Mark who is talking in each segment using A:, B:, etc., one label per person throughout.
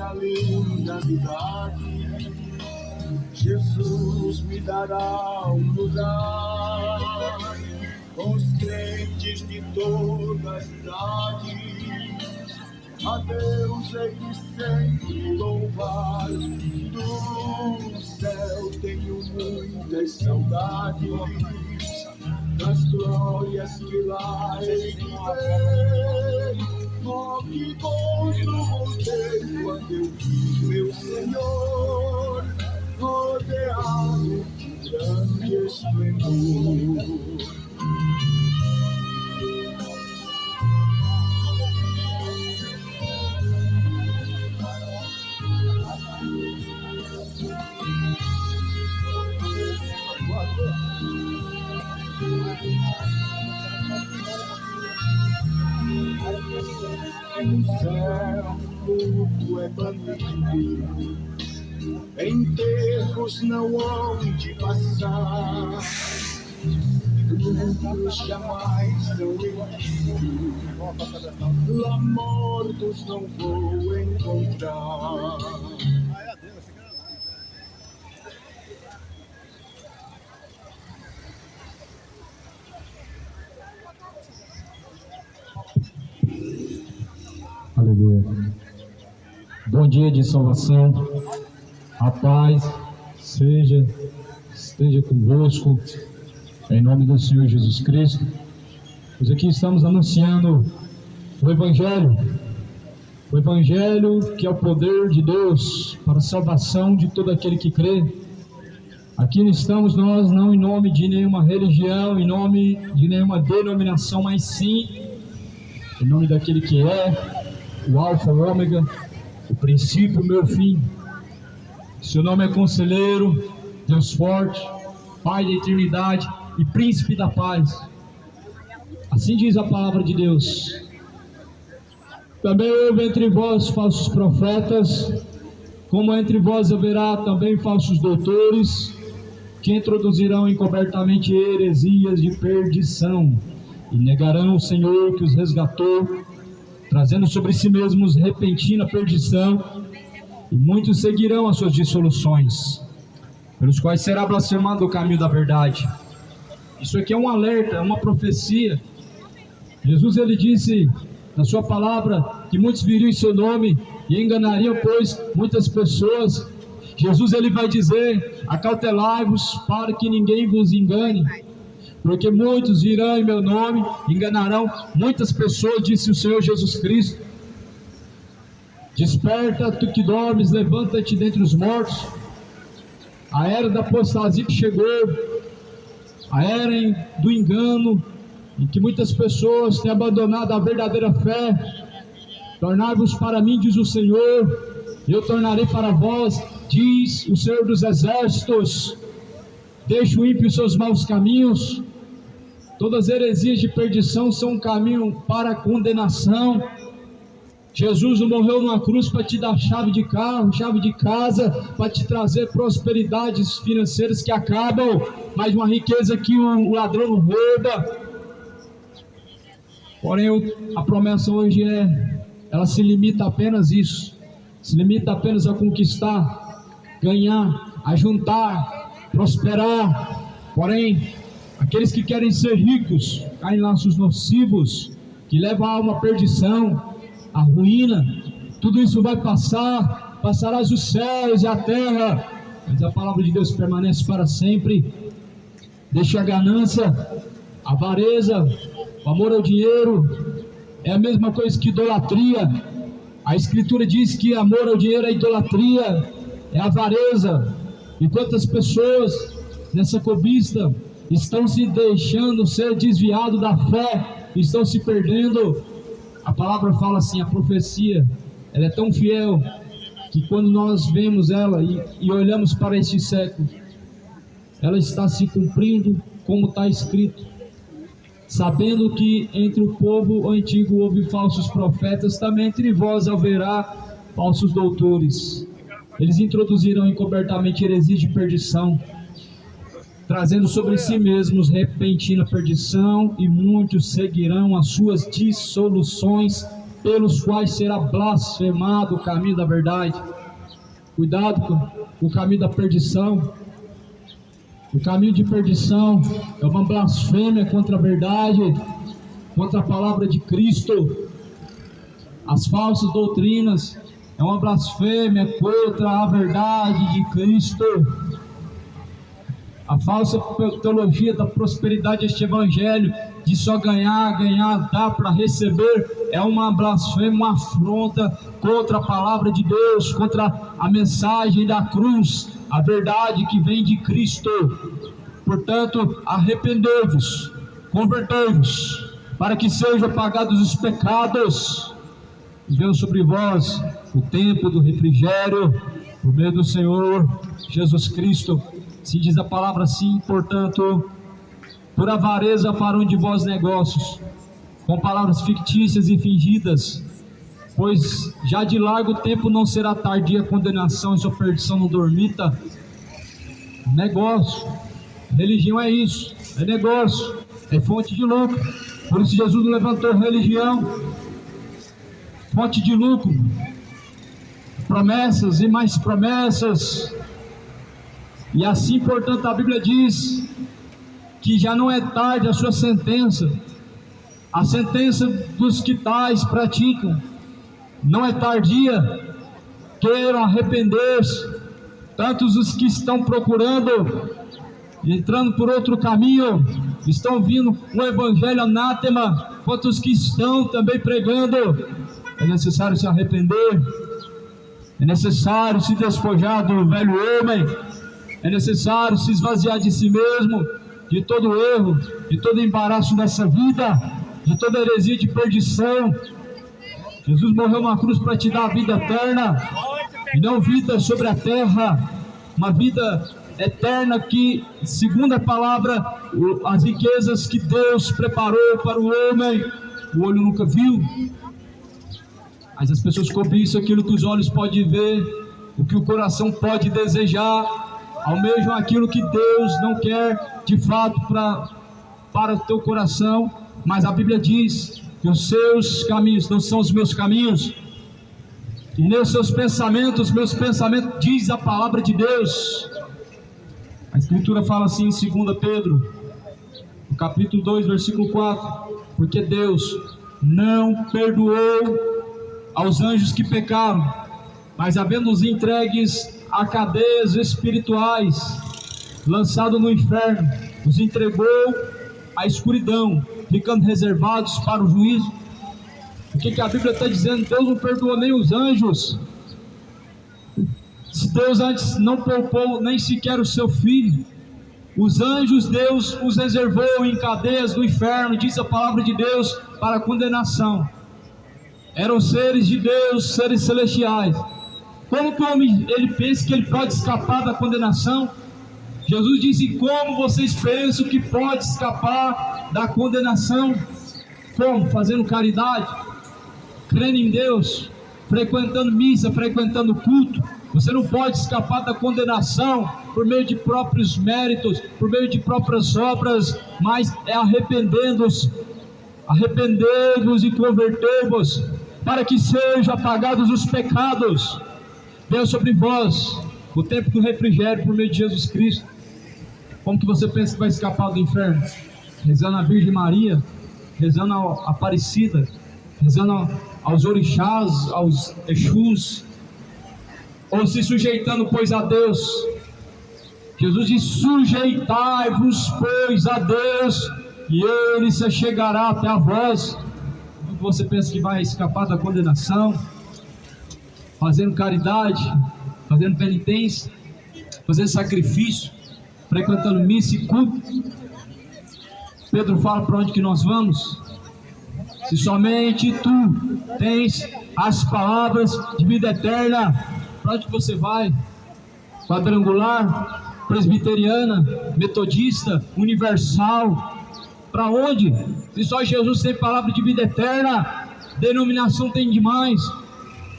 A: calamidade, Jesus me dará um lugar com os crentes de todas as idades. A Deus hei de sempre louvar, do céu tenho muitas saudades, das glórias que lá hei de ver. Oh, que gozo voltei quando eu vi meu Senhor rodeado de grande esplendor. No céu tudo é banido, enterros não hão de passar, lucros jamais são vencidos, lá mortos não vou encontrar.
B: Aleluia. Bom dia de salvação. A paz esteja convosco, em nome do Senhor Jesus Cristo. Pois aqui estamos anunciando o Evangelho que é o poder de Deus para a salvação de todo aquele que crê. Aqui estamos nós não em nome de nenhuma religião, em nome de nenhuma denominação, mas sim em nome daquele que é o Alfa, o Ômega, o princípio, o meu fim. Seu nome é Conselheiro, Deus forte, Pai da eternidade e Príncipe da paz. Assim diz a palavra de Deus. Também houve entre vós falsos profetas, como entre vós haverá também falsos doutores, que introduzirão encobertamente heresias de perdição, e negarão o Senhor que os resgatou, trazendo sobre si mesmos repentina perdição, e muitos seguirão as suas dissoluções, pelos quais será blasfemado o caminho da verdade. Isso aqui é um alerta, é uma profecia. Jesus, ele disse na sua palavra que muitos viriam em seu nome e enganariam, pois, muitas pessoas. Jesus, ele vai dizer: acautelai-vos para que ninguém vos engane, porque muitos virão em meu nome, enganarão muitas pessoas, disse o Senhor Jesus Cristo. Desperta, tu que dormes, levanta-te dentre os mortos. A era da apostasia chegou, a era do engano, em que muitas pessoas têm abandonado a verdadeira fé. Tornai-vos para mim, diz o Senhor, eu tornarei para vós, diz o Senhor dos exércitos. Deixa o ímpio seus maus caminhos. Todas as heresias de perdição são um caminho para a condenação. Jesus não morreu numa cruz para te dar chave de carro, chave de casa, para te trazer prosperidades financeiras que acabam, mas uma riqueza que o ladrão não rouba. Porém, a promessa hoje ela se limita apenas a isso, se limita apenas a conquistar, ganhar, a juntar, prosperar. Porém, aqueles que querem ser ricos caem em laços nocivos que levam a alma à perdição, à ruína. Tudo isso vai passar, passarás os céus e a terra, mas a palavra de Deus permanece para sempre. Deixe a ganância, a avareza, o amor ao dinheiro, é a mesma coisa que idolatria. A Escritura diz que amor ao dinheiro é idolatria, é avareza. E quantas pessoas nessa cobiça estão se deixando ser desviados da fé, estão se perdendo. A palavra fala assim, a profecia, ela é tão fiel, que quando nós vemos ela e olhamos para este século, ela está se cumprindo como está escrito. Sabendo que entre o povo antigo houve falsos profetas, também entre vós haverá falsos doutores. Eles introduzirão encobertamente heresias de perdição, trazendo sobre si mesmos repentina perdição, e muitos seguirão as suas dissoluções. pelos quais será blasfemado o caminho da verdade. Cuidado com o caminho da perdição. O caminho de perdição é uma blasfêmia contra a verdade, contra a palavra de Cristo. As falsas doutrinas é uma blasfêmia contra a verdade de Cristo. A falsa teologia da prosperidade deste evangelho, de só ganhar, dar para receber, é uma blasfêmia, uma afronta contra a palavra de Deus, contra a mensagem da cruz, a verdade que vem de Cristo. Portanto, arrependei-vos, convertei-vos, para que sejam apagados os pecados, e venha sobre vós o tempo do refrigério, por meio do Senhor Jesus Cristo. Se diz a palavra assim, portanto, por avareza farão de vós negócios, com palavras fictícias e fingidas, pois já de largo tempo não será tardia a condenação e sua perdição não dormita. Negócio, religião é isso, é negócio, é fonte de lucro. Por isso Jesus levantou religião, fonte de lucro, promessas e mais promessas. E assim, portanto, a Bíblia diz que já não é tarde a sua sentença, a sentença dos que tais praticam, não é tardia, queiram arrepender-se, tantos os que estão procurando, entrando por outro caminho, estão vindo um evangelho anátema, quanto os que estão também pregando. É necessário se arrepender, é necessário se despojar do velho homem, é necessário se esvaziar de si mesmo, de todo erro, de todo embaraço nessa vida, de toda heresia de perdição. Jesus morreu na cruz para te dar a vida eterna, e não vida sobre a terra, uma vida eterna que, segundo a palavra, as riquezas que Deus preparou para o homem, o olho nunca viu, mas as pessoas cobiçam aquilo que os olhos podem ver, o que o coração pode desejar, almejam aquilo que Deus não quer de fato para o teu coração. Mas a Bíblia diz que os seus caminhos não são os meus caminhos, e nem os seus pensamentos, meus pensamentos, diz a palavra de Deus. A Escritura fala assim em 2 Pedro, no capítulo 2, versículo 4, porque Deus não perdoou aos anjos que pecaram, mas havendo-os entregues a cadeias espirituais, lançado no inferno, os entregou à escuridão, ficando reservados para o juízo. O que a Bíblia está dizendo? Deus não perdoou nem os anjos. Se Deus antes não poupou nem sequer o seu filho, os anjos Deus os reservou em cadeias do inferno, diz a palavra de Deus, para a condenação. Eram seres de Deus, seres celestiais. Como que o homem ele pensa que ele pode escapar da condenação? Jesus disse: como vocês pensam que pode escapar da condenação? Como? Fazendo caridade, crendo em Deus, frequentando missa, frequentando culto. Você não pode escapar da condenação por meio de próprios méritos, por meio de próprias obras, mas é arrependendo-vos e convertei-vos, para que sejam apagados os pecados. Venha sobre vós o tempo do refrigério por meio de Jesus Cristo. Como que você pensa que vai escapar do inferno? Rezando a Virgem Maria, rezando a Aparecida, rezando aos orixás, aos exus, ou se sujeitando, pois, a Deus. Jesus diz: sujeitai-vos, pois, a Deus, e Ele se chegará até a vós. Como você pensa que vai escapar da condenação? Fazendo caridade, fazendo penitência, fazendo sacrifício, frequentando missa e culto. Pedro fala: para onde que nós vamos? Se somente tu tens as palavras de vida eterna, para onde você vai? Quadrangular, presbiteriana, metodista, universal, para onde? Se só Jesus tem palavra de vida eterna, denominação tem demais,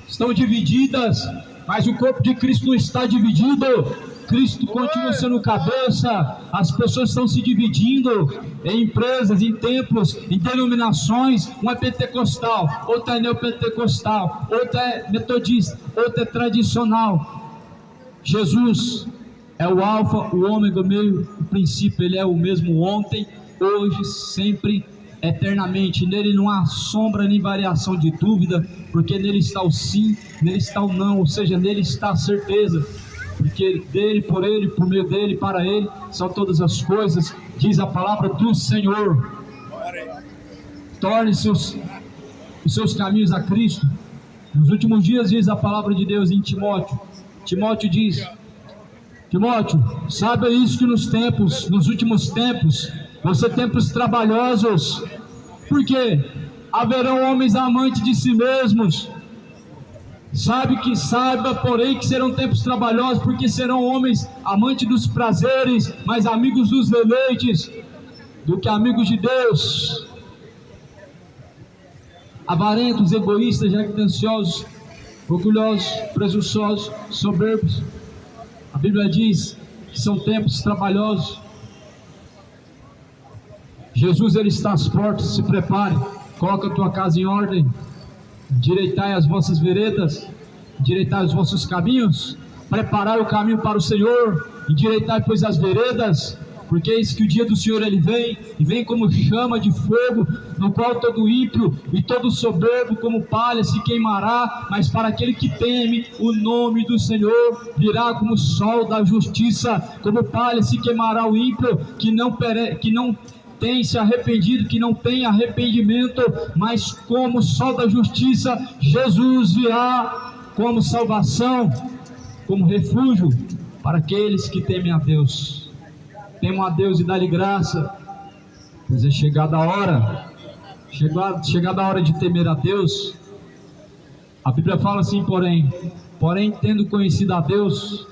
B: estão divididas, mas o corpo de Cristo não está dividido. Cristo continua sendo cabeça. As pessoas estão se dividindo em empresas, em templos, em denominações. Um é pentecostal, outro é neopentecostal, outro é metodista, outro é tradicional. Jesus é o alfa, o ômega, o meio, o princípio. Ele é o mesmo ontem, hoje, sempre, eternamente. Nele não há sombra nem variação de dúvida, porque nele está o sim, nele está o não, ou seja, nele está a certeza, porque dele, por ele, por meio dele, para ele são todas as coisas, diz a palavra do Senhor. Torne os seus caminhos a Cristo. Nos últimos dias, diz a palavra de Deus em Timóteo. Timóteo diz: Timóteo, saiba isso, que nos últimos tempos, vão ser tempos trabalhosos, porque haverão homens amantes de si mesmos. Saiba, porém, que serão tempos trabalhosos, porque serão homens amantes dos prazeres, mais amigos dos deleites do que amigos de Deus. Avarentos, egoístas, jactanciosos, orgulhosos, presunçosos, soberbos. A Bíblia diz que são tempos trabalhosos. Jesus, ele está às portas. Se prepare, coloca a tua casa em ordem, endireitai as vossas veredas, endireitai os vossos caminhos, preparai o caminho para o Senhor, endireitai, pois, as veredas, porque eis que o dia do Senhor ele vem, e vem como chama de fogo, no qual todo ímpio e todo soberbo como palha se queimará, mas para aquele que teme o nome do Senhor, virá como sol da justiça. Como palha se queimará o ímpio, que não tem se arrependido, que não tem arrependimento, mas como sol da justiça, Jesus virá como salvação, como refúgio para aqueles que temem a Deus. Temam a Deus e dá-lhe graça, pois é chegada a hora, chegada a hora de temer a Deus. A Bíblia fala assim, porém tendo conhecido a Deus,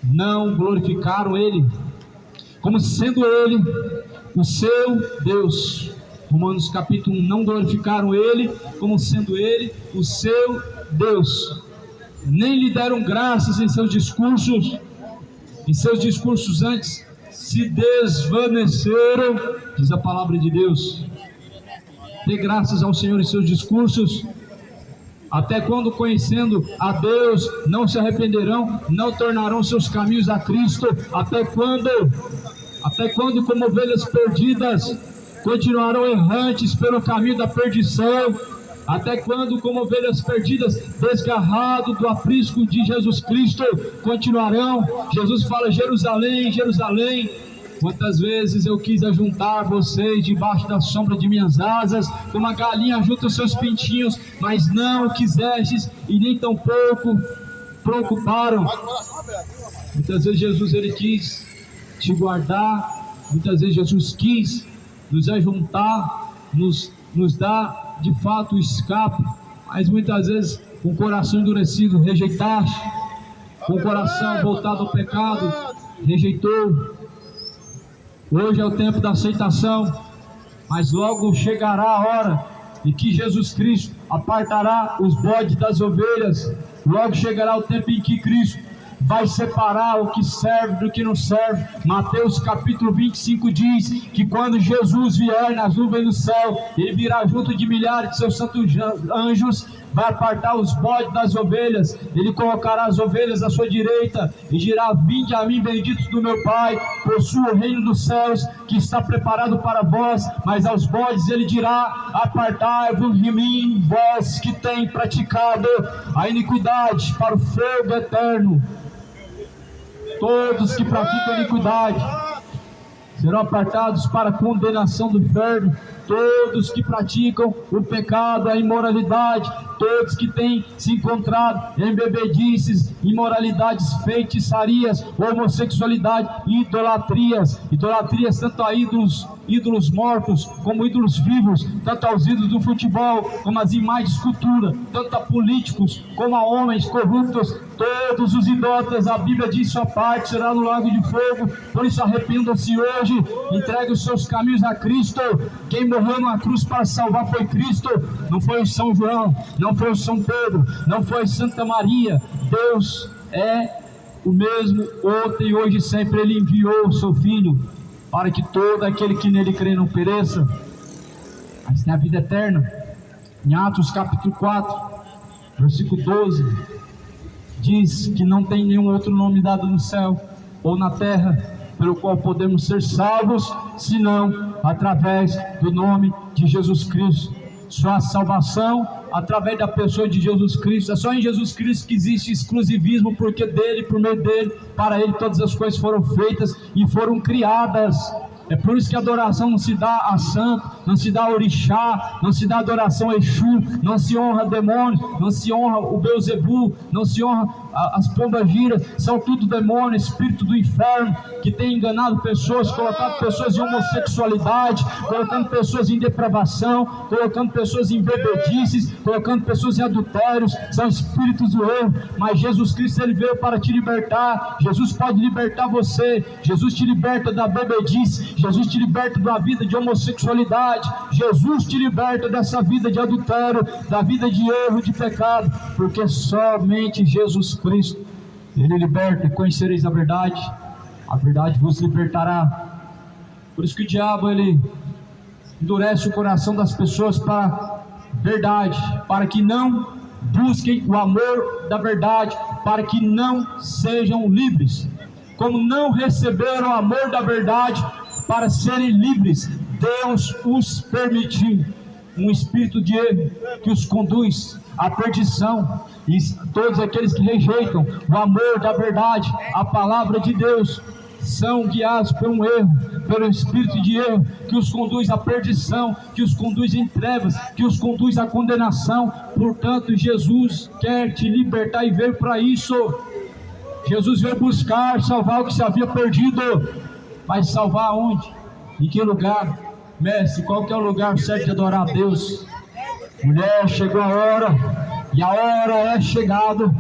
B: não glorificaram Ele, como sendo Ele o seu Deus. Romanos capítulo 1, não glorificaram Ele, como sendo Ele o seu Deus, nem lhe deram graças em seus discursos antes se desvaneceram, diz a palavra de Deus. Dê graças ao Senhor em seus discursos. Até quando, conhecendo a Deus, não se arrependerão, não tornarão seus caminhos a Cristo? Até quando, como ovelhas perdidas, continuarão errantes pelo caminho da perdição? Até quando, como ovelhas perdidas, desgarrado do aprisco de Jesus Cristo, continuarão? Jesus fala: Jerusalém, Jerusalém, quantas vezes eu quis ajuntar vocês debaixo da sombra de minhas asas, como a galinha junta os seus pintinhos, mas não quisestes, e nem tampouco preocuparam. Muitas vezes Jesus ele quis te guardar, muitas vezes Jesus quis nos ajuntar, nos dar de fato o escape, mas muitas vezes com o coração endurecido rejeitaste, com o coração voltado ao pecado, rejeitou. Hoje é o tempo da aceitação, mas logo chegará a hora em que Jesus Cristo apartará os bodes das ovelhas. Logo chegará o tempo em que Cristo vai separar o que serve do que não serve. Mateus capítulo 25 diz que quando Jesus vier nas nuvens do céu, ele virá junto de milhares de seus santos anjos, vai apartar os bodes das ovelhas, ele colocará as ovelhas à sua direita e dirá: vinde a mim, benditos do meu Pai, possua o reino dos céus que está preparado para vós. Mas aos bodes ele dirá: apartai-vos de mim, vós que tem praticado a iniquidade, para o fogo eterno. Todos que praticam iniquidade serão apartados para a condenação do inferno. Todos que praticam o pecado, a imoralidade, todos que têm se encontrado em bebedices, imoralidades, feitiçarias, homossexualidade, idolatrias tanto a ídolos mortos como ídolos vivos, tanto aos ídolos do futebol como as imagens de escultura, tanto a políticos como a homens corruptos. Todos os idólatras, a Bíblia diz, sua parte será no lago de fogo. Por isso arrependam-se hoje, entregue os seus caminhos a Cristo. Quem morreu numa cruz para salvar foi Cristo, não foi o São João, não foi o São Pedro, não foi Santa Maria. Deus é o mesmo ontem, hoje e sempre. Ele enviou o seu Filho para que todo aquele que nele crê não pereça, mas tenha a vida eterna. Em Atos capítulo 4, versículo 12, diz que não tem nenhum outro nome dado no céu ou na terra pelo qual podemos ser salvos, senão através do nome de Jesus Cristo. Só a salvação através da pessoa de Jesus Cristo. É só em Jesus Cristo que existe exclusivismo, porque dele, por meio dele, para ele todas as coisas foram feitas e foram criadas. É por isso que a adoração não se dá a santo, não se dá a orixá, não se dá adoração a Exu, não se honra demônios, não se honra o Beuzebu, não se honra as pombagiras. São tudo demônios, espírito do inferno, que tem enganado pessoas, colocado pessoas em homossexualidade, colocando pessoas em depravação, colocando pessoas em bebedices, colocando pessoas em adultérios. São espíritos do erro, mas Jesus Cristo, ele veio para te libertar. Jesus pode libertar você. Jesus te liberta da bebedice, Jesus te liberta da vida de homossexualidade, Jesus te liberta dessa vida de adultério, da vida de erro, de pecado, porque somente Jesus Cristo, ele liberta. E conhecereis a verdade vos libertará. Por isso que o diabo, ele endurece o coração das pessoas para verdade, para que não busquem o amor da verdade, para que não sejam livres. Como não receberam o amor da verdade para serem livres, Deus os permitiu um espírito de erro que os conduz à perdição. E todos aqueles que rejeitam o amor da verdade, a palavra de Deus, são guiados por um erro, pelo espírito de erro que os conduz à perdição, que os conduz em trevas, que os conduz à condenação. Portanto, Jesus quer te libertar e veio para isso. Jesus veio buscar, salvar o que se havia perdido. Mas salvar aonde? Em que lugar? Mestre, qual que é o lugar certo de adorar a Deus? Mulher, chegou a hora, e a hora é chegada,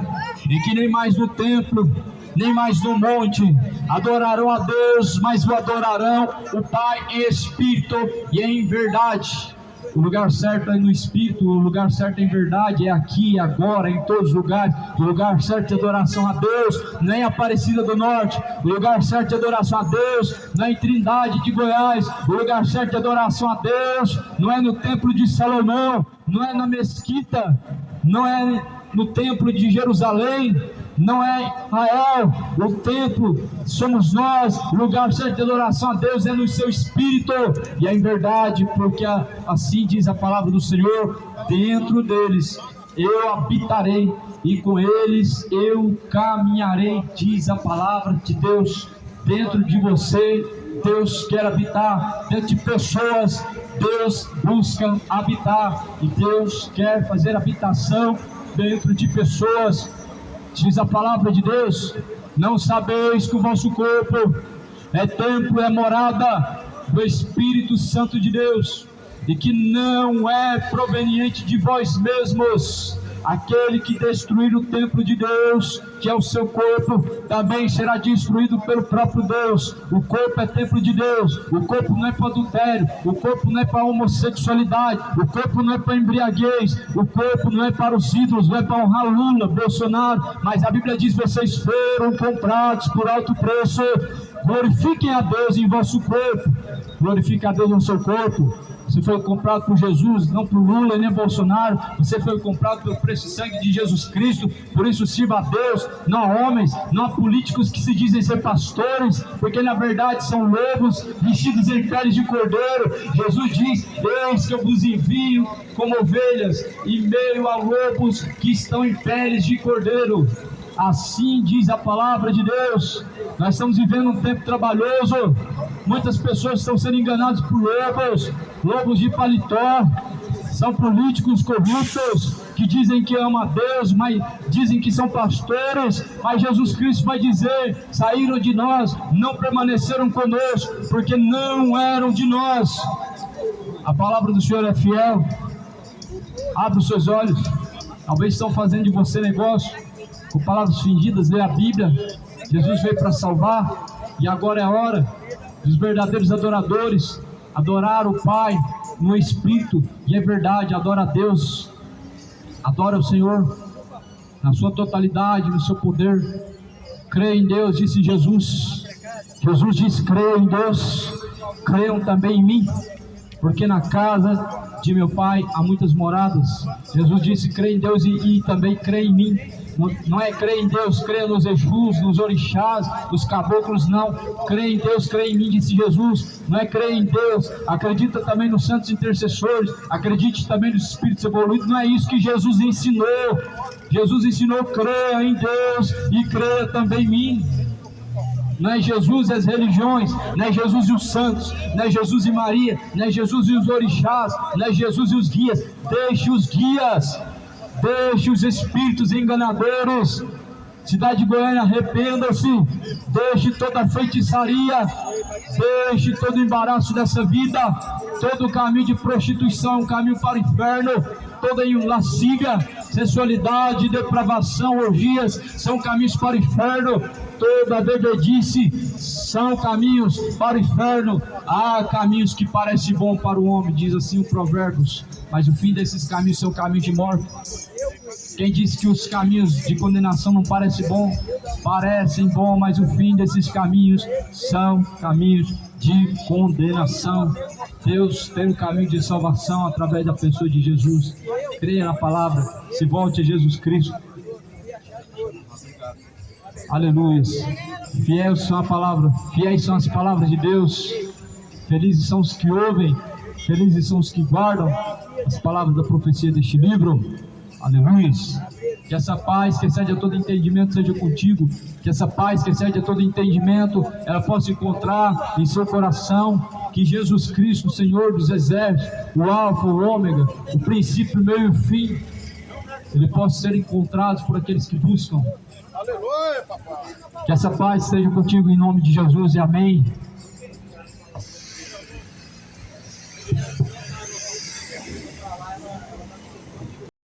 B: e que nem mais no templo, nem mais no monte adorarão a Deus, mas o adorarão o Pai em espírito e em verdade. O lugar certo é no espírito, o lugar certo em verdade é aqui, agora, em todos os lugares. O lugar certo de adoração a Deus não é em Aparecida do Norte. O lugar certo de adoração a Deus não é em Trindade de Goiás. O lugar certo de adoração a Deus não é no templo de Salomão, não é na mesquita, não é no templo de Jerusalém, não é Israel. O templo somos nós. O lugar certo de adoração a Deus é no seu espírito e é em verdade, porque assim diz a palavra do Senhor: dentro deles eu habitarei e com eles eu caminharei, diz a palavra de Deus. Dentro de você Deus quer habitar, dentro de pessoas Deus busca habitar, e Deus quer fazer habitação dentro de pessoas. Diz a palavra de Deus: não sabeis que o vosso corpo é templo, é morada do Espírito Santo de Deus, e que não é proveniente de vós mesmos. Aquele que destruir o templo de Deus, que é o seu corpo, também será destruído pelo próprio Deus. O corpo é templo de Deus. O corpo não é para adultério, o corpo não é para homossexualidade, o corpo não é para embriaguez, o corpo não é para os ídolos, não é para honrar Lula, Bolsonaro, mas a Bíblia diz: vocês foram comprados por alto preço. Glorifiquem a Deus em vosso corpo. Glorifique a Deus no seu corpo. Você foi comprado por Jesus, não por Lula nem Bolsonaro. Você foi comprado pelo preço e sangue de Jesus Cristo. Por isso sirva a Deus, não a homens, não a políticos que se dizem ser pastores, porque na verdade são lobos vestidos em peles de cordeiro. Jesus diz: eis que eu vos envio como ovelhas em meio a lobos que estão em peles de cordeiro. Assim diz a palavra de Deus. Nós estamos vivendo um tempo trabalhoso. Muitas pessoas estão sendo enganadas por lobos de paletó. São políticos corruptos que dizem que amam a Deus, mas dizem que são pastores. Mas Jesus Cristo vai dizer: saíram de nós, não permaneceram conosco, porque não eram de nós. A palavra do Senhor é fiel. Abra os seus olhos. Talvez estão fazendo de você negócio com palavras fingidas. Lê a Bíblia. Jesus veio para salvar, e agora é a hora dos verdadeiros adoradores adorar o Pai no Espírito e é verdade. Adora a Deus, adora o Senhor na sua totalidade, no seu poder. Creia em Deus, disse Jesus. Jesus disse: creiam em Deus, creiam também em mim, porque na casa de meu Pai há muitas moradas. Jesus disse: creia em Deus e também creia em mim. Não é creia em Deus, creia nos Exus, nos orixás, nos caboclos, não. Creia em Deus, creia em mim, disse Jesus. Não é creia em Deus, acredita também nos santos intercessores, acredite também nos espíritos evoluídos. Não é isso que Jesus ensinou. Jesus ensinou: creia em Deus e creia também em mim. Não é Jesus e as religiões, não é Jesus e os santos, não é Jesus e Maria, não é Jesus e os orixás, não é Jesus e os guias. Deixe os guias, deixe os espíritos enganadores. Cidade de Goiânia, arrependa-se, deixe toda a feitiçaria, deixe todo o embaraço dessa vida, todo o caminho de prostituição, um caminho para o inferno, toda lascívia, sensualidade, depravação, orgias, são caminhos para o inferno, toda bebedice são caminhos para o inferno. Há caminhos que parecem bom para o homem, diz assim o Provérbios, mas o fim desses caminhos são caminhos de morte. Quem disse que os caminhos de condenação não parecem bom? Parecem bom, mas o fim desses caminhos são caminhos de condenação. Deus tem um caminho de salvação através da pessoa de Jesus. Creia na palavra, se volte a Jesus Cristo. Aleluia. Fiéis são a palavra, fiéis são as palavras de Deus. Felizes são os que ouvem, felizes são os que guardam as palavras da profecia deste livro. Aleluia. Que essa paz que excede a todo entendimento seja contigo. Que essa paz que excede a todo entendimento, ela possa encontrar em seu coração. Que Jesus Cristo, o Senhor dos Exércitos, o Alfa, o Ômega, o princípio, o meio e o fim, ele possa ser encontrado por aqueles que buscam.
A: Aleluia, papai.
B: Que essa paz esteja contigo em nome de Jesus e amém.